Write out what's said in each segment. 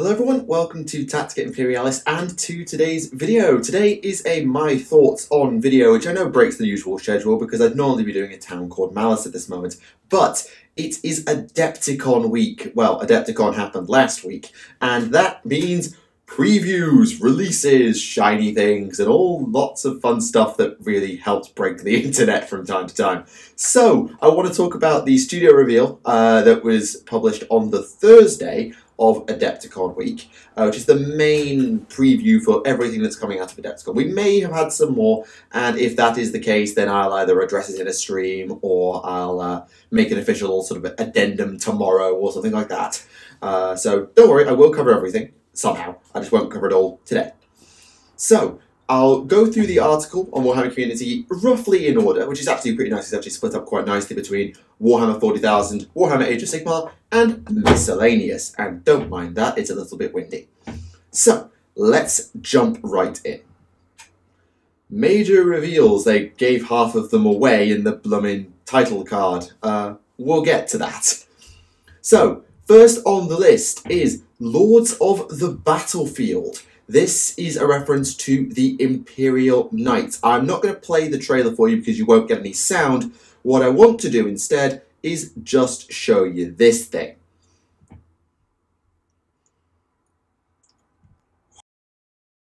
Hello everyone, welcome to Tactica Imperialis and to today's video. Today is a my thoughts on video, which I know breaks the usual schedule because I'd normally be doing a town called Malice at this moment, but it is Adepticon week. Well, Adepticon happened last week, and that means previews, releases, shiny things, and all lots of fun stuff that really helped break the internet from time to time. So, I want to talk about the studio reveal that was published on the Thursday of Adepticon week, which is the main preview for everything that's coming out of Adepticon. We may have had some more, and if that is the case, then I'll either address it in a stream or I'll make an official sort of addendum tomorrow or something like that. So don't worry, I will cover everything somehow. I just won't cover it all today. So I'll go through the article on Warhammer Community roughly in order, which is actually pretty nice. It's actually split up quite nicely between Warhammer 40,000, Warhammer Age of Sigmar, and miscellaneous. And don't mind that, it's a little bit windy. So, let's jump right in. Major reveals, they gave half of them away in the blooming title card. We'll get to that. So, first on the list is Lords of the Battlefield. This is a reference to the Imperial Knights. I'm not going to play the trailer for you because you won't get any sound. What I want to do instead is just show you this thing.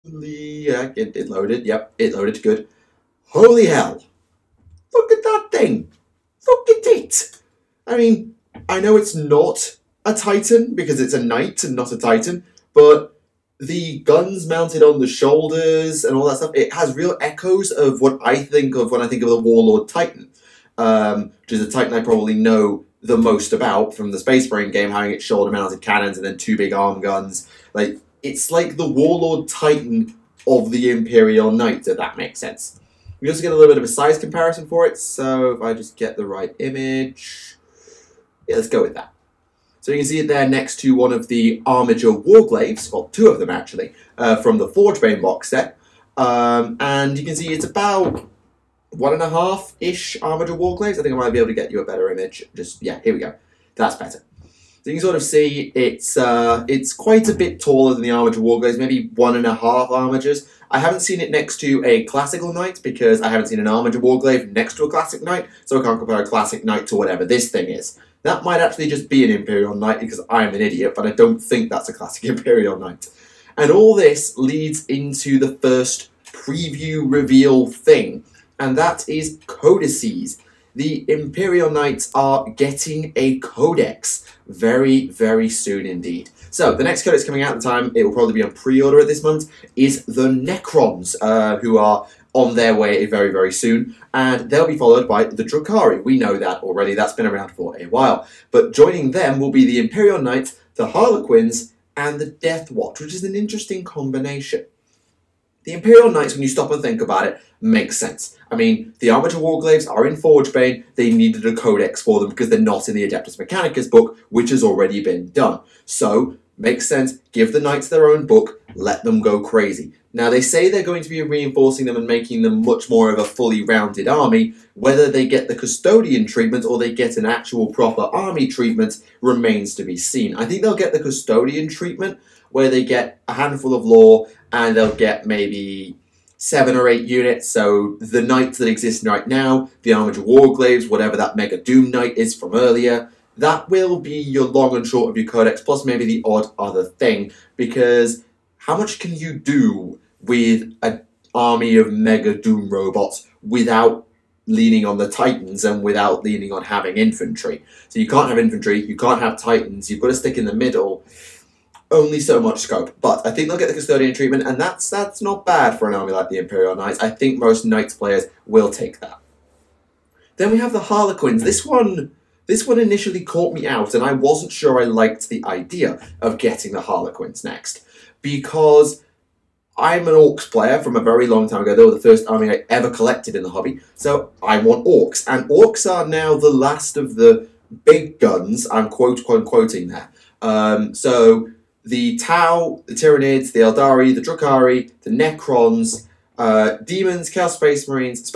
Yeah, it loaded. Yep, it loaded good. Holy hell. Look at that thing. Look at it. I mean, I know it's not a Titan because it's a Knight and not a Titan, but the guns mounted on the shoulders and all that stuff, it has real echoes of what I think of when I think of the Warlord Titan, which is a Titan I probably know the most about from the Space Marine game, having its shoulder-mounted cannons and then two big arm guns. Like, it's like the Warlord Titan of the Imperial Knights, if that makes sense. We also get a little bit of a size comparison for it, so if I just get the right image, yeah, let's go with that. So you can see it there next to one of the Armiger Warglaves, well, two of them actually, from the Forgebane box set. And you can see it's about 1.5-ish Armiger Warglaves. I think I might be able to get you a better image. Just, yeah, here we go. That's better. So you can sort of see it's quite a bit taller than the Armiger Warglaves, maybe 1.5 Armigers. I haven't seen it next to a Classical Knight because I haven't seen an Armiger Warglaive next to a Classic Knight, so I can't compare a Classic Knight to whatever this thing is. That might actually just be an Imperial Knight because I'm an idiot, but I don't think that's a classic Imperial Knight. And all this leads into the first preview reveal thing, and that is codices. The Imperial Knights are getting a codex very, very soon indeed. So, the next codex coming out at the time, it will probably be on pre-order at this month, is the Necrons, who are on their way very, very soon, and they'll be followed by the Drukhari. We know that already, that's been around for a while. But joining them will be the Imperial Knights, the Harlequins, and the Deathwatch, which is an interesting combination. The Imperial Knights, when you stop and think about it, makes sense. I mean, the Armiger Warglaves are in Forgebane, they needed a codex for them because they're not in the Adeptus Mechanicus book, which has already been done. So, makes sense, give the Knights their own book, let them go crazy. Now, they say they're going to be reinforcing them and making them much more of a fully rounded army. Whether they get the custodian treatment or they get an actual proper army treatment remains to be seen. I think they'll get the custodian treatment, where they get a handful of lore and they'll get maybe 7 or 8 units. So the Knights that exist right now, the Armiger Warglaves, whatever that Mega Doom Knight is from earlier, that will be your long and short of your codex, plus maybe the odd other thing, because how much can you do with an army of Mega Doom robots without leaning on the Titans and without leaning on having infantry? So you can't have infantry, you can't have Titans, you've got to stick in the middle. Only so much scope. But I think they'll get the custodian treatment, and that's not bad for an army like the Imperial Knights. I think most Knights players will take that. Then we have the Harlequins. This one initially caught me out, and I wasn't sure I liked the idea of getting the Harlequins next, because I'm an Orcs player from a very long time ago. They were the first army I ever collected in the hobby, so I want Orcs. And Orcs are now the last of the big guns, I'm quoting there. So the Tau, the Tyranids, the Eldari, the Drukhari, the Necrons, Demons, Chaos Space Marines,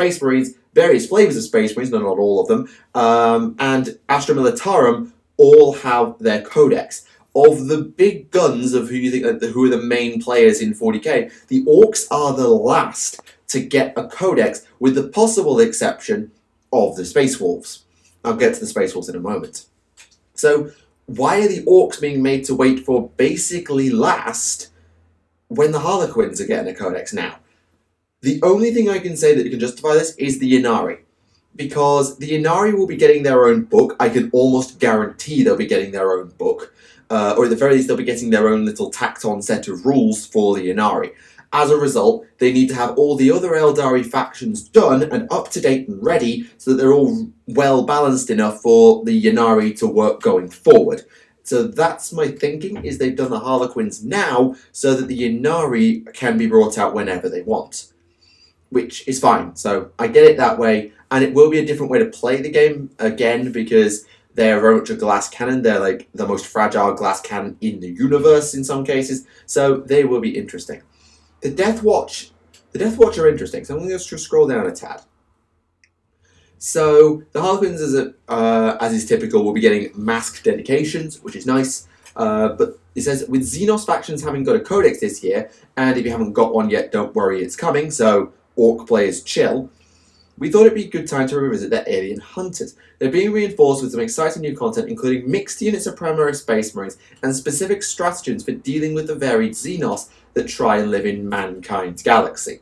various flavors of Space Marines, not all of them, and Astra Militarum all have their codex. of the big guns of who you think who are the main players in 40k, the Orcs are the last to get a codex, with the possible exception of the Space Wolves. I'll get to the Space Wolves in a moment. So why are the Orcs being made to wait for basically last when the Harlequins are getting a codex now? The only thing I can say that can justify this is the Inari. Because the Inari will be getting their own book. I can almost guarantee they'll be getting their own book. Or at the very least, they'll be getting their own little tacked-on set of rules for the Inari. As a result, they need to have all the other Eldari factions done and up-to-date and ready so that they're all well-balanced enough for the Inari to work going forward. So that's my thinking, is they've done the Harlequins now so that the Inari can be brought out whenever they want. Which is fine, so I get it that way, and it will be a different way to play the game, again, because they're very much a glass cannon. They're like the most fragile glass cannon in the universe in some cases, so they will be interesting. The Deathwatch are interesting, so I'm going to just scroll down a tad. So the Harlequins, as is typical, will be getting masked dedications, which is nice, but it says, with Xenos factions having got a codex this year, and if you haven't got one yet, don't worry, it's coming, so Orc players chill, we thought it'd be a good time to revisit their alien hunters. They're being reinforced with some exciting new content, including mixed units of Primaris Space Marines and specific stratagems for dealing with the varied Xenos that try and live in mankind's galaxy.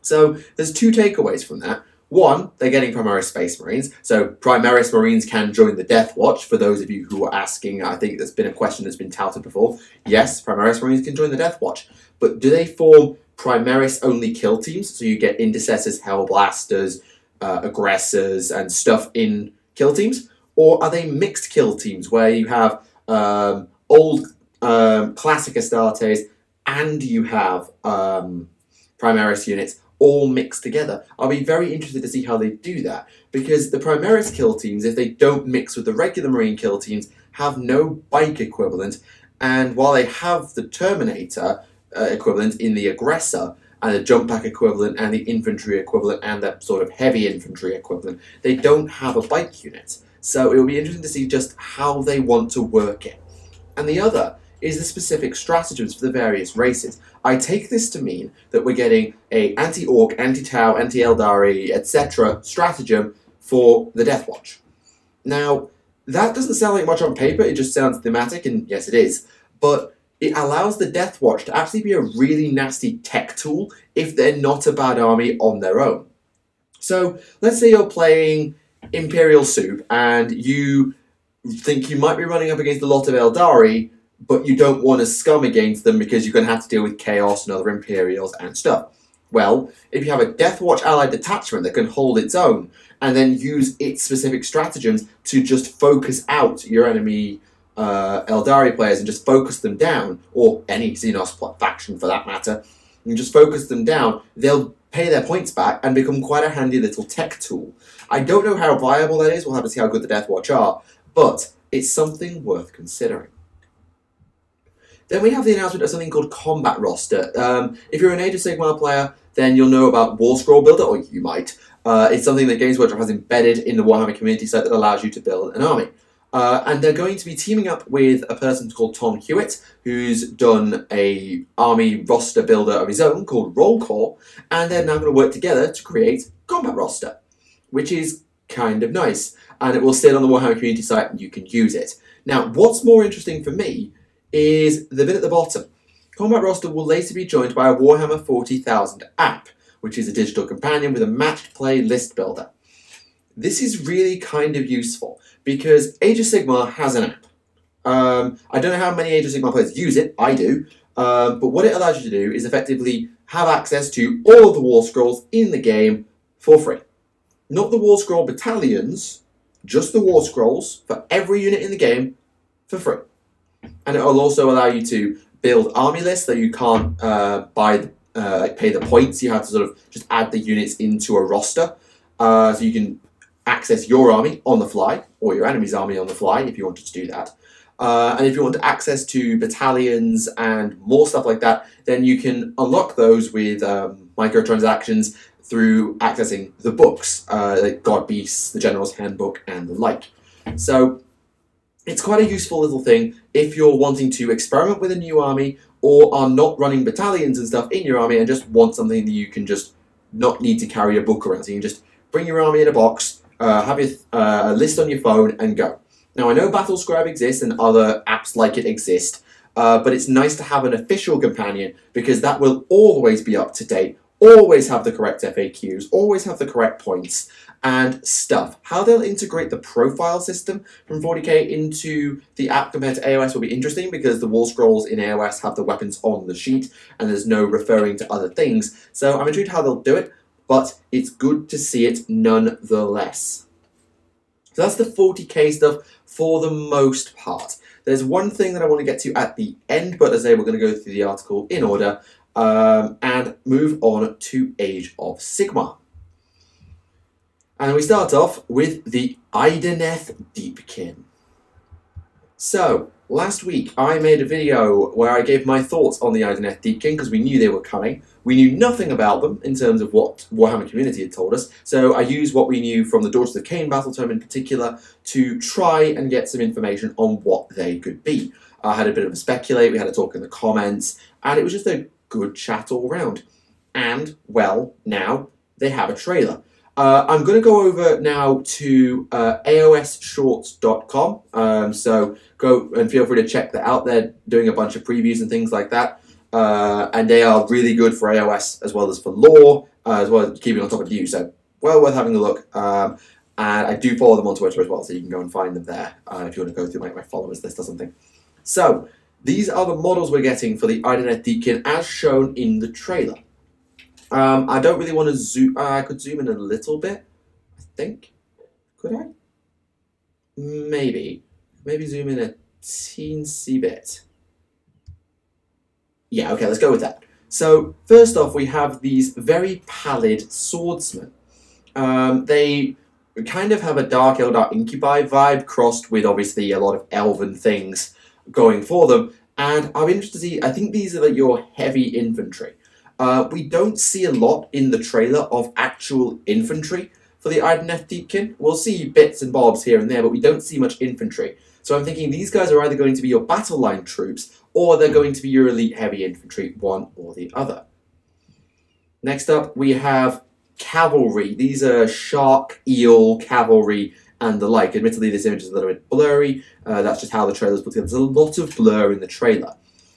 So there's two takeaways from that. One, they're getting Primaris Space Marines, so Primaris Marines can join the Deathwatch. For those of you who are asking, I think that's been a question that's been touted before. Yes, Primaris Marines can join the Deathwatch, but do they form Primaris-only kill teams? So you get Intercessors, Hellblasters, Aggressors, and stuff in kill teams? Or are they mixed kill teams, where you have old classic Astartes and you have Primaris units all mixed together? I'll be very interested to see how they do that, because the Primaris kill teams, if they don't mix with the regular Marine kill teams, have no bike equivalent, and while they have the Terminator equivalent in the Aggressor, and the jump pack equivalent, and the infantry equivalent, and the sort of heavy infantry equivalent, they don't have a bike unit. So it will be interesting to see just how they want to work it. And the other is the specific stratagems for the various races. I take this to mean that we're getting a anti-Orc, anti-Tau, anti-Eldari, etc. stratagem for the Deathwatch. Now, that doesn't sound like much on paper, it just sounds thematic, and yes it is, but it allows the Deathwatch to actually be a really nasty tech tool if they're not a bad army on their own. So, let's say you're playing Imperial Soup, and you think you might be running up against a lot of Eldari, but you don't want to scum against them because you're going to have to deal with Chaos and other Imperials and stuff. Well, if you have a Deathwatch allied detachment that can hold its own, and then use its specific stratagems to just focus out your enemy Eldari players and just focus them down, or any Xenos faction for that matter, and just focus them down, they'll pay their points back and become quite a handy little tech tool. I don't know how viable that is, we'll have to see how good the Deathwatch are, but it's something worth considering. Then we have the announcement of something called Combat Roster. If you're an Age of Sigmar player, then you'll know about War Scroll Builder, or you might. It's something that Games Workshop has embedded in the Warhammer community site that allows you to build an army. And they're going to be teaming up with a person called Tom Hewitt, who's done a army roster builder of his own called Roll Call, and they're now going to work together to create Combat Roster, which is kind of nice. And it will sit on the Warhammer community site and you can use it. Now, what's more interesting for me is the bit at the bottom. Combat Roster will later be joined by a Warhammer 40,000 app, which is a digital companion with a matched play list builder. This is really kind of useful, because Age of Sigmar has an app. I don't know how many Age of Sigmar players use it, I do, but what it allows you to do is effectively have access to all of the War Scrolls in the game for free. Not the War Scroll battalions, just the War Scrolls for every unit in the game for free. And it will also allow you to build army lists that you can't pay the points. You have to sort of just add the units into a roster. So you can access your army on the fly, or your enemy's army on the fly if you wanted to do that. And if you want access to battalions and more stuff like that, then you can unlock those with microtransactions through accessing the books, like God Beasts, the General's Handbook, and the like. So It's quite a useful little thing if you're wanting to experiment with a new army or are not running battalions and stuff in your army and just want something that you can just not need to carry a book around. So you can just bring your army in a box, have a list on your phone and go. Now I know Battlescribe exists and other apps like it exist, but it's nice to have an official companion because that will always be up to date, always have the correct FAQs, always have the correct points and stuff. How they'll integrate the profile system from 40k into the app compared to AOS will be interesting because the wall scrolls in AOS have the weapons on the sheet and there's no referring to other things. So I'm intrigued how they'll do it, but it's good to see it nonetheless. So that's the 40k stuff for the most part. There's one thing that I want to get to at the end, but as I say, we're going to go through the article in order and move on to Age of Sigmar. And we start off with the Idoneth Deepkin. So, last week I made a video where I gave my thoughts on the Idoneth Deepkin because we knew they were coming. We knew nothing about them in terms of what Warhammer community had told us, so I used what we knew from the Daughters of Cain battle tome in particular to try and get some information on what they could be. I had a bit of a speculate, we had a talk in the comments, and it was just a good chat all round. And, well, now they have a trailer. I'm going to go over now to aosshorts.com, so go and feel free to check that out. They're doing a bunch of previews and things like that, and they are really good for AOS as well as for lore, as well as keeping on top of you, so well worth having a look. And I do follow them on Twitter as well, so you can go and find them there if you want to go through my followers list or something. So, these are the models we're getting for the Idoneth Deepkin as shown in the trailer. I don't really want to zoom. I could zoom in a little bit, I think. Could I? Maybe. Maybe zoom in a teensy bit. Yeah, okay, let's go with that. So, first off, we have these very pallid swordsmen. They kind of have a Dark Eldar Incubi vibe, crossed with, obviously, a lot of elven things going for them. And I'm interested to see, I think these are like your heavy infantry. We don't see a lot in the trailer of actual infantry for the Idoneth Deepkin. We'll see bits and bobs here and there, but we don't see much infantry. So I'm thinking these guys are either going to be your battle line troops, or they're going to be your elite heavy infantry, one or the other. Next up, we have cavalry. These are shark, eel, cavalry, and the like. Admittedly, this image is a little bit blurry. That's just how the trailer's put together. There's a lot of blur in the trailer.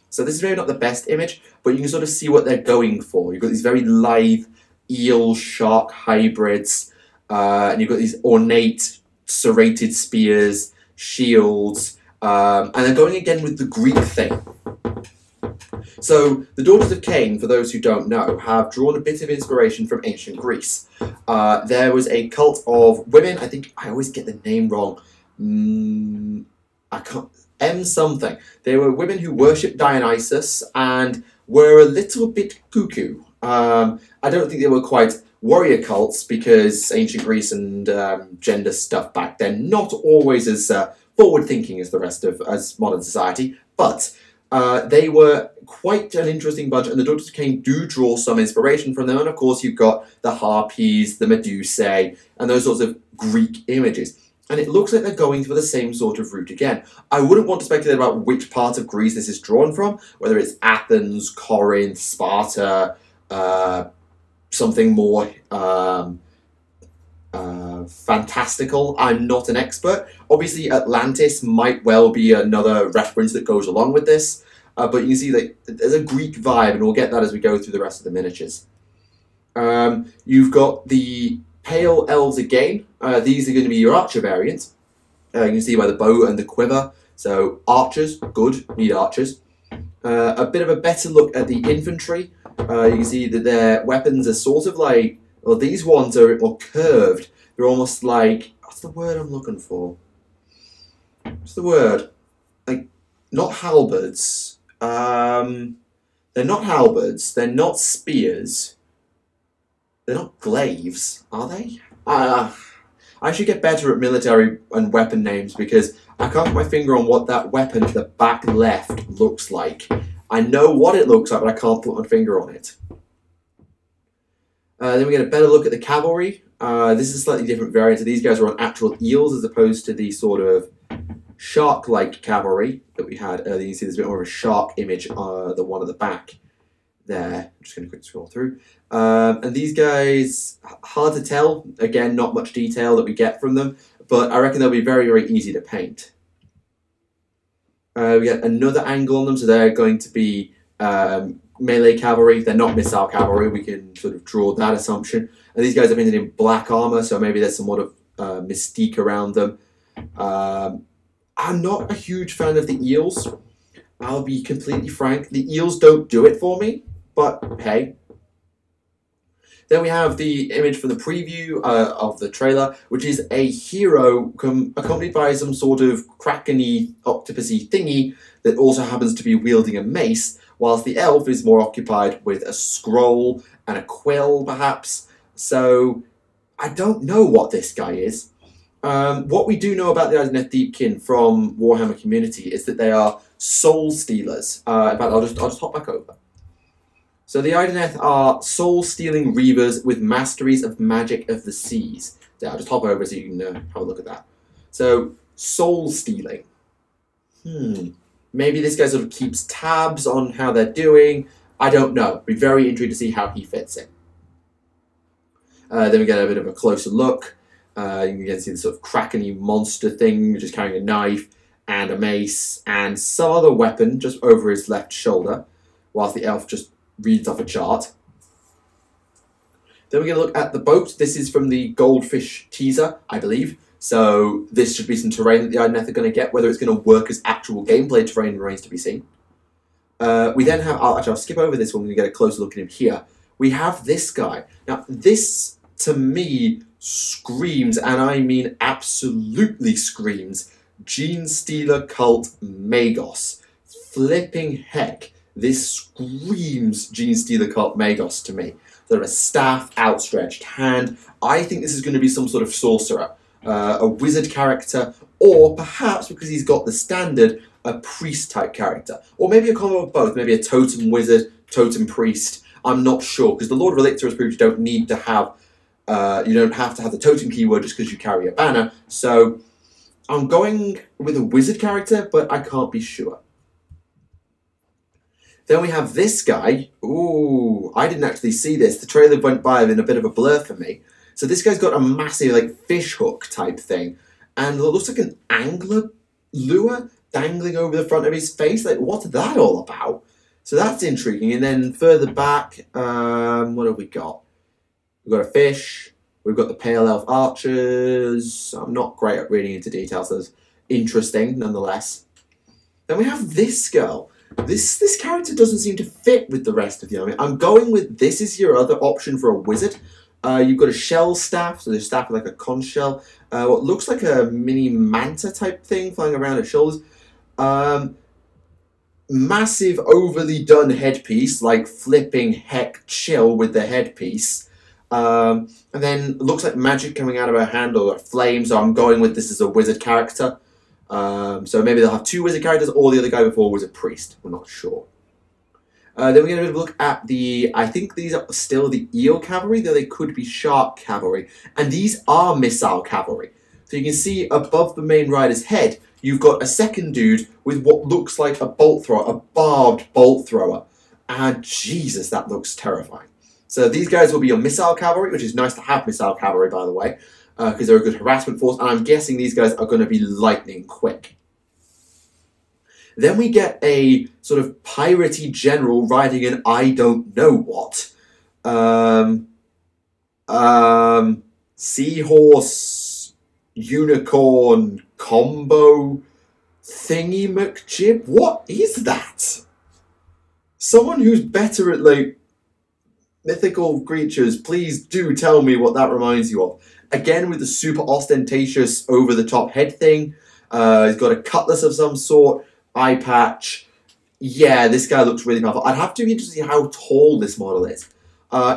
So this is maybe not the best image, but you can sort of see what they're going for. You've got these very lithe eel-shark hybrids, and you've got these ornate serrated spears, shields, and they're going again with the Greek thing. So the Daughters of Cain, for those who don't know, have drawn a bit of inspiration from ancient Greece. There was a cult of women, I think I always get the name wrong, I can't... M something. They were women who worshipped Dionysus and were a little bit cuckoo. I don't think they were quite warrior cults because ancient Greece and gender stuff back then not always as forward-thinking as the rest of modern society, but they were quite an interesting bunch, and the Daughters of Cain do draw some inspiration from them, and of course you've got the harpies, the Medusae, and those sorts of Greek images. And it looks like they're going for the same sort of route again. I wouldn't want to speculate about which part of Greece this is drawn from, whether it's Athens, Corinth, Sparta, something more fantastical. I'm not an expert. Obviously, Atlantis might well be another reference that goes along with this, but you can see that there's a Greek vibe, and we'll get that as we go through the rest of the miniatures. You've got the Pale Elves again. These are going to be your archer variant. You can see by the bow and the quiver. So archers, good, need archers. A bit of a better look at the infantry. You can see that their weapons are sort of like, well, these ones are more curved. They're almost like, what's the word I'm looking for? What's the word? Like, not halberds. They're not halberds. They're not spears. They're not glaives, are they? I should get better at military and weapon names because I can't put my finger on what that weapon at the back left looks like. I know what it looks like, but I can't put my finger on it. Then we get a better look at the cavalry. This is a slightly different variant. So these guys are on actual eels as opposed to the sort of shark-like cavalry that we had earlier. You can see there's a bit more of a shark image, the one at the back there. I'm just going to quick scroll through. And these guys, hard to tell. Again, not much detail that we get from them, but I reckon they'll be very, very easy to paint. We get another angle on them, so they're going to be melee cavalry. They're not missile cavalry. We can sort of draw that assumption. And these guys are painted in black armor, so maybe there's somewhat of mystique around them. I'm not a huge fan of the eels. I'll be completely frank. The eels don't do it for me, but hey. Then we have the image from the preview of the trailer, which is a hero accompanied by some sort of kraken-y, octopusy thingy that also happens to be wielding a mace, whilst the elf is more occupied with a scroll and a quill, perhaps. So, I don't know what this guy is. What we do know about the Idoneth Deepkin from Warhammer community is that they are soul stealers. In fact, I'll just hop back over. So the Idoneth are soul-stealing reavers with masteries of magic of the seas. So I'll just hop over so you can have a look at that. So, soul-stealing. Maybe this guy sort of keeps tabs on how they're doing. I don't know. Be very intrigued to see how he fits in. Then we get a bit of a closer look. You can see the sort of kraken-y monster thing, just carrying a knife and a mace and some other weapon just over his left shoulder, whilst the elf just reads off a chart. Then we get a look at the boat. This is from the Goldfish teaser, I believe. So this should be some terrain that the Idoneth are going to get. Whether it's going to work as actual gameplay terrain remains to be seen. We then have, I'll skip over this one and get a closer look at him here. We have this guy. Now this, to me, screams, and I mean absolutely screams, Genestealer Cult Magos. Flipping heck. This screams Genestealer Cult Magos to me. Sort of a staff, outstretched hand. I think this is going to be some sort of sorcerer, a wizard character, or perhaps, because he's got the standard, a priest-type character. Or maybe a combo of both. Maybe a totem wizard, totem priest. I'm not sure, because the Lord of Elixir has proved you don't need to have, you don't have to have the totem keyword just because you carry a banner. So I'm going with a wizard character, but I can't be sure. Then we have this guy. Ooh, I didn't actually see this. The trailer went by in a bit of a blur for me. So this guy's got a massive, like, fish hook type thing. And it looks like an angler lure dangling over the front of his face. Like, what's that all about? So that's intriguing. And then further back, what have we got? We've got a fish. We've got the Pale Elf Archers. I'm not great at reading into details, so it's interesting nonetheless. Then we have this girl. This character doesn't seem to fit with the rest of the army. I'm going with this is your other option for a wizard. You've got a shell staff, so the staff is like a conch shell. What looks like a mini manta type thing flying around her shoulders. Massive, overly done headpiece, like flipping heck chill with the headpiece. And then looks like magic coming out of her hand or a flame, so I'm going with this as a wizard character. So maybe they'll have two wizard characters, or the other guy before was a priest. We're not sure. Then we get a bit of a look at the, I think these are still the eel cavalry, though they could be shark cavalry. And these are missile cavalry. So you can see above the main rider's head, you've got a second dude with what looks like a bolt thrower, a barbed bolt thrower. And Jesus, that looks terrifying. So these guys will be your missile cavalry, which is nice to have missile cavalry, by the way, because they're a good harassment force. And I'm guessing these guys are going to be lightning quick. Then we get a sort of piratey general riding an I don't know what. Seahorse, unicorn, combo, thingy McJib. What is that? Someone who's better at, like, mythical creatures, please do tell me what that reminds you of. Again, with the super ostentatious over-the-top head thing. He's got a cutlass of some sort. Eye patch. Yeah, this guy looks really powerful. I'd have to be interested to see how tall this model is.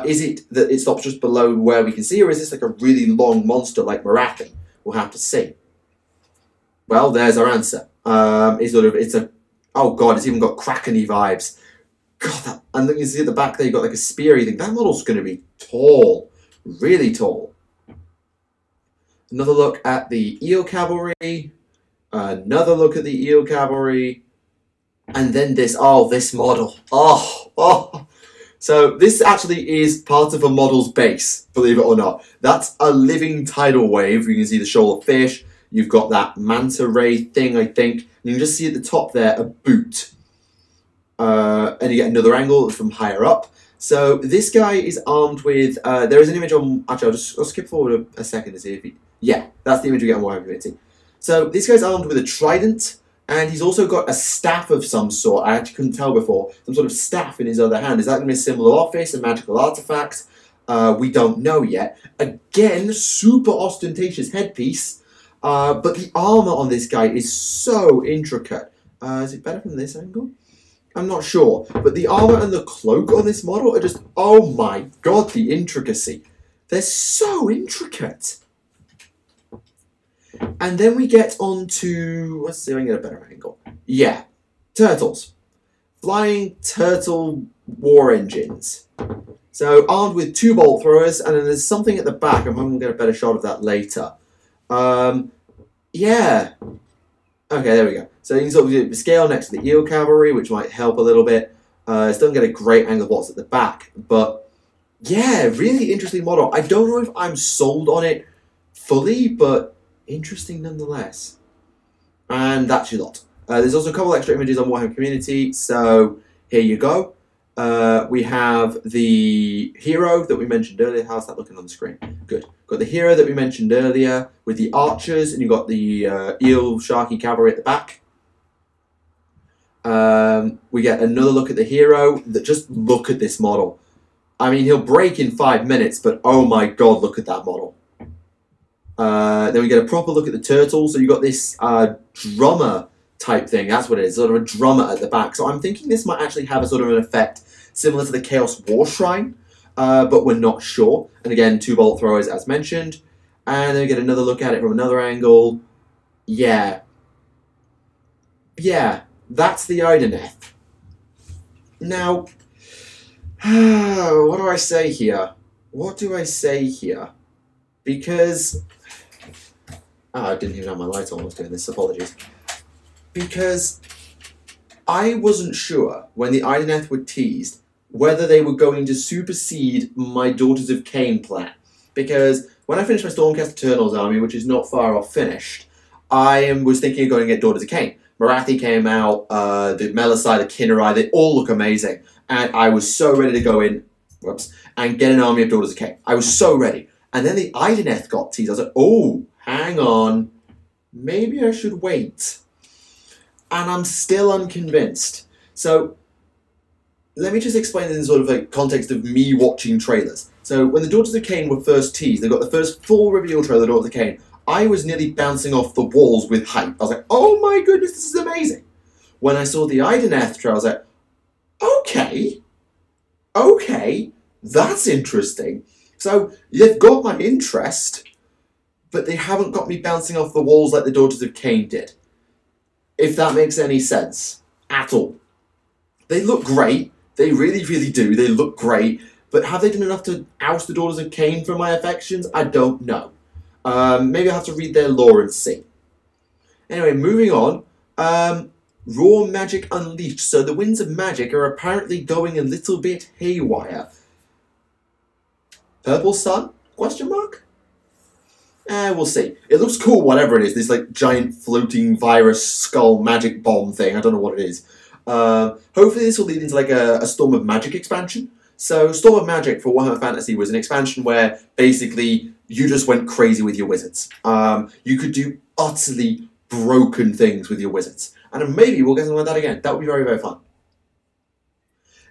Is it that it stops just below where we can see, or is this like a really long monster like Marathi? We'll have to see. Well, there's our answer. It's a, oh god, it's even got Kraken-y vibes. God, that, and then you can see at the back there, you've got like a speary thing. That model's going to be tall. Really tall. Another look at the eel cavalry. Another look at the Eel Cavalry. And then this model. So this actually is part of a model's base, believe it or not. That's a living tidal wave. You can see the shoal of fish. You've got that manta ray thing, I think. You can just see at the top there a boot. And you get another angle from higher up. So this guy is armed with... there is an image on... Actually, I'll skip forward a second to see if he... Yeah, that's the image we get on Warhammer Community. So this guy's armed with a trident. And he's also got a staff of some sort. I actually couldn't tell before. Some sort of staff in his other hand. Is that going to be a symbol of office, a magical artifact? We don't know yet. Again, super ostentatious headpiece. But the armor on this guy is so intricate. Is it better from this angle? I'm not sure. But the armor and the cloak on this model are just... Oh my god, the intricacy. They're so intricate. And then we get on to... Let's see if I can get a better angle. Yeah. Turtles. Flying turtle war engines. So, armed with 2 bolt throwers, and then there's something at the back. I'm hoping we'll get a better shot of that later. Yeah. Okay, there we go. So you can sort of scale next to the Eel Cavalry, which might help a little bit. It still doesn't get a great angle of what's at the back. But, yeah, really interesting model. I don't know if I'm sold on it fully, but... interesting nonetheless. And that's your lot. There's also a couple extra images on Warhammer Community, so here you go. We have the hero that we mentioned earlier. How's that looking on the screen? Good. Got the hero that we mentioned earlier with the archers, and you've got the eel sharky cavalry at the back. We get another look at the hero. Just look at this model. I mean, he'll break in 5 minutes, but oh my god, look at that model. Then we get a proper look at the turtle. So you got this drummer type thing. That's what it is, sort of a drummer at the back. So I'm thinking this might actually have a sort of an effect similar to the Chaos War Shrine, but we're not sure. And again, 2 bolt throwers as mentioned. And then we get another look at it from another angle. Yeah. Yeah, that's the Idoneth. Now, what do I say here? What do I say here? Because... I didn't even have my light on when I was doing this, apologies. Because I wasn't sure when the Idoneth were teased whether they were going to supersede my Daughters of Cain plan. Because when I finished my Stormcast Eternals army, which is not far off finished, I was thinking of going to get Daughters of Cain. Marathi came out, the Melisai, the Kinnerai, they all look amazing. And I was so ready to go in, and get an army of Daughters of Cain. I was so ready. And then the Idoneth got teased. I was like, oh, hang on. Maybe I should wait. And I'm still unconvinced. So, let me just explain this in sort of a context of me watching trailers. So, when the Daughters of Cain were first teased, they got the first full reveal trailer of the Daughters of Cain, I was nearly bouncing off the walls with hype. I was like, oh my goodness, this is amazing. When I saw the Idoneth trailer, I was like, okay, that's interesting. So, they've got my interest, but they haven't got me bouncing off the walls like the Daughters of Cain did. If that makes any sense. At all. They look great. They really, really do. They look great. But have they done enough to oust the Daughters of Cain from my affections? I don't know. Maybe I'll have to read their lore and see. Anyway, moving on. Raw Magic Unleashed. So the winds of magic are apparently going a little bit haywire. Purple Sun? Question mark? We'll see. It looks cool, whatever it is. This like giant floating virus skull magic bomb thing. I don't know what it is. Hopefully this will lead into like a Storm of Magic expansion. So Storm of Magic for Warhammer Fantasy was an expansion where basically you just went crazy with your wizards. You could do utterly broken things with your wizards. And maybe we'll get something like that again. That would be very, very fun.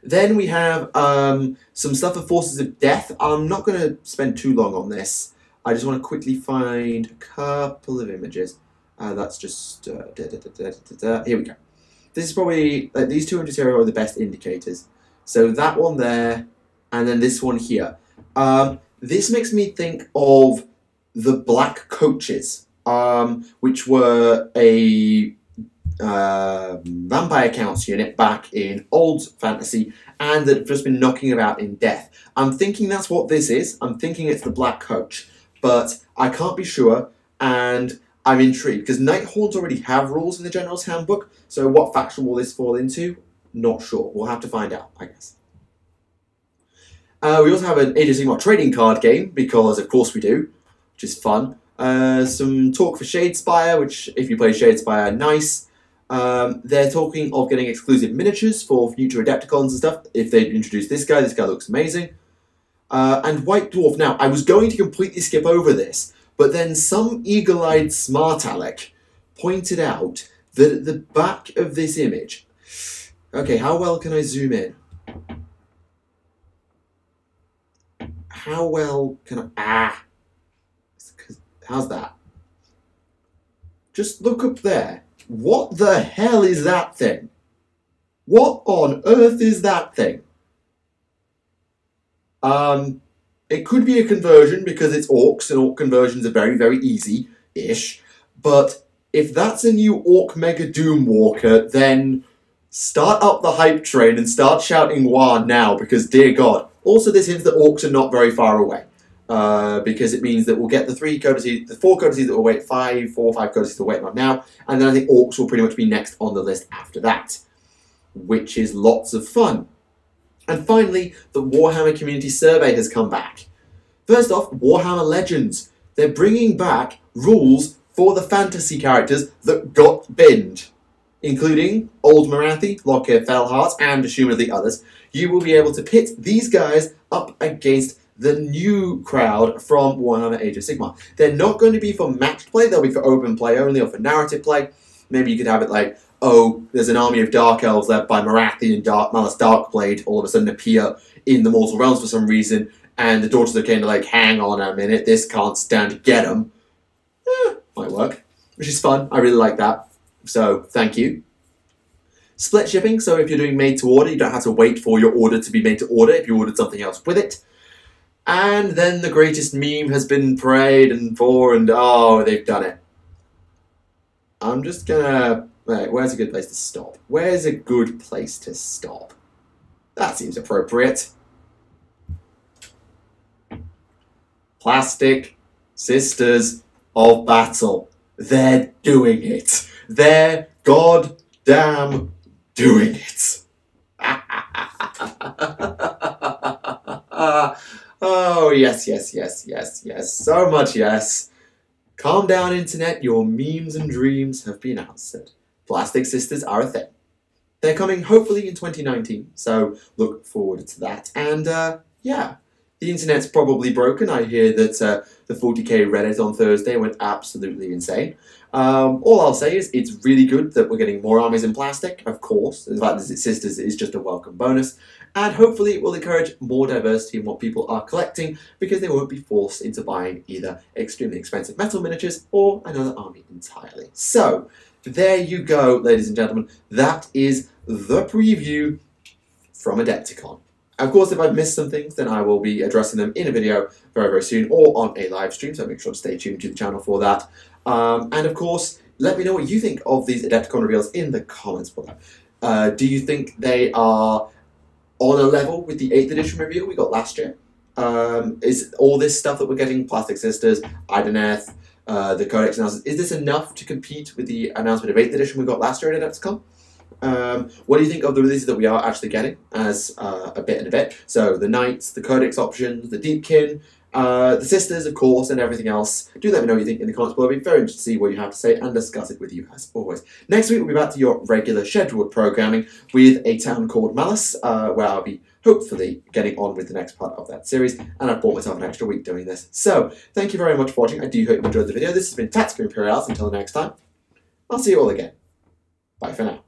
Then we have some stuff for Forces of Death. I'm not going to spend too long on this. I just want to quickly find a couple of images. That's just... here we go. This is probably... these two images here are the best indicators. So that one there, and then this one here. This makes me think of the Black Coaches, which were a Vampire Counts unit back in old fantasy, and that have just been knocking about in Death. I'm thinking that's what this is. I'm thinking it's the Black Coach, but I can't be sure, and I'm intrigued, because Nighthorns already have rules in the General's Handbook, so what faction will this fall into? Not sure. We'll have to find out, I guess. We also have an Age of Sigmar trading card game, because of course we do, which is fun. Some talk for Shadespire, which, if you play Shadespire, nice. They're talking of getting exclusive miniatures for future Adepticons and stuff. If they introduce this guy looks amazing. And White Dwarf. Now, I was going to completely skip over this, but then some eagle-eyed smart aleck pointed out that at the back of this image... Okay, how well can I zoom in? How well can I... How's that? Just look up there. What the hell is that thing? What on earth is that thing? It could be a conversion because it's orcs, and orc conversions are very, very easy-ish. But if that's a new orc Mega Doom Walker, then start up the hype train and start shouting "Wah" now, because dear God. Also, this hints that orcs are not very far away. Because it means that we'll get the 4 codices that we'll wait, 4 or 5 codices that we're waiting on now, and then I think orcs will pretty much be next on the list after that, which is lots of fun. And finally, the Warhammer Community Survey has come back. First off, Warhammer Legends. They're bringing back rules for the fantasy characters that got binned, including Old Marathi, Lockyer Fellheart, and assumedly others. You will be able to pit these guys up against the new crowd from Warhammer Age of Sigmar. They're not going to be for matched play, they'll be for open play only, or for narrative play. Maybe you could have it like, oh, there's an army of Dark Elves led by Marathi and Malus Darkblade all of a sudden appear in the Mortal Realms for some reason, and the Daughters of Cain are like, hang on a minute, this can't stand to get them. Might work, which is fun. I really like that. So, thank you. Split shipping, so if you're doing made to order, you don't have to wait for your order to be made to order if you ordered something else with it. And then the greatest meme has been prayed and for, and oh, they've done it. I'm just gonna... Right, where's a good place to stop? Where's a good place to stop? That seems appropriate. Plastic Sisters of Battle. They're doing it. They're goddamn doing it. Oh, yes, yes, yes, yes, yes. So much yes. Calm down, Internet. Your memes and dreams have been answered. Plastic Sisters are a thing. They're coming hopefully in 2019, so look forward to that. And yeah, the Internet's probably broken. I hear that the 40k Reddit on Thursday went absolutely insane. All I'll say is it's really good that we're getting more armies in plastic, of course. The fact that it's Sisters is just a welcome bonus. And hopefully it will encourage more diversity in what people are collecting, because they won't be forced into buying either extremely expensive metal miniatures or another army entirely. So, there you go, ladies and gentlemen. That is the preview from Adepticon. Of course, if I've missed some things, then I will be addressing them in a video very, very soon, or on a live stream, so make sure to stay tuned to the channel for that. And of course, let me know what you think of these Adepticon reveals in the comments below. Do you think they are on a level with the 8th edition reveal we got last year? Is all this stuff that we're getting, Plastic Sisters, Idoneth, the codex announcement, is this enough to compete with the announcement of 8th edition we got last year at Adepticon? What do you think of the releases that we are actually getting as a bit and a bit? So the Knights, the codex options, the Deepkin, the Sisters, of course, and everything else. Do let me know what you think in the comments below. I'd be very interested to see what you have to say and discuss it with you as always. Next week we'll be back to your regular scheduled programming with a town called Malice, where I'll be hopefully getting on with the next part of that series, and I've bought myself an extra week doing this. So, thank you very much for watching. I do hope you enjoyed the video. This has been Tactica Imperialis. Until next time, I'll see you all again. Bye for now.